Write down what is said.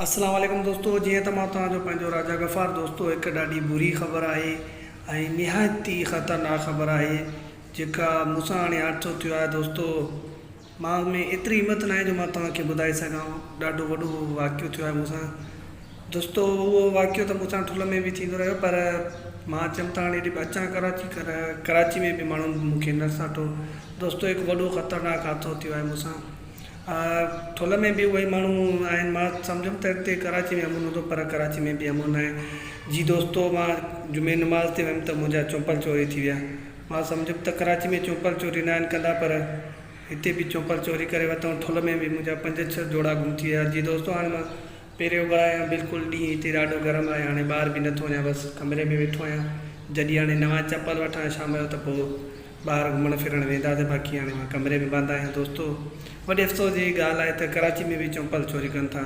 अस्सलाम वालेकुम दोस्तों, जीअं त मां तव्हांजो पंहिंजो राजा गफ़ार दोस्तों, हिकु ॾाढी बुरी ख़बर आहे ऐं निहायत ई ख़तरनाक ख़बर आहे जेका मूंसां हाणे हादसो थियो आहे। दोस्तों, मां में एतिरी हिमत न आहे जो मां तव्हांखे ॿुधाए सघां। ॾाढो वॾो वाक़ियो थियो आहे मूंसां। दोस्तों, उहो वाक़ियो त मूंसां ठुल में बि थींदो रहियो, पर मां चयमि त हाणे हेॾे अचां कराची में बि माण्हुनि मूंखे न साठो। दोस्तों, हिकु वॾो ख़तरनाक हादसो थियो आहे मूंसां। ठुल में बि उहे माण्हू आहिनि। मां सम्झुमि त हिते कराची में अमन हूंदो, पर कराची में बि अमन आहे। जी दोस्तों, मां जुमे नमाज़ ते वियुमि त मुंहिंजा चम्पल चोरी थी विया। मां सम्झुमि त कराची में चम्पल चोरी न आहिनि कंदा, पर हिते बि चम्पल चोरी करे वरितऊं। ठुल में बि मुंहिंजा 5-6 जोड़ा गुम थी विया। जी दोस्तों, हाणे मां पहिरियों बार आहियां। बिल्कुलु ॾींहुं हिते ॾाढो गरम आहे। हाणे ॿाहिरि बि नथो वञा, बसि कमरे में वेठो आहियां। जॾहिं हाणे नवां चप्पल वठां शाम जो त पोइ ॿाहिरि घुमणु फिरणु वेंदासीं। बाक़ी हाणे मां कमरे में बंदि आहियां। दोस्तों, वॾे अफ़सोस जी ॻाल्हि आहे त कराची में बि चम्पल चोरी कनि था।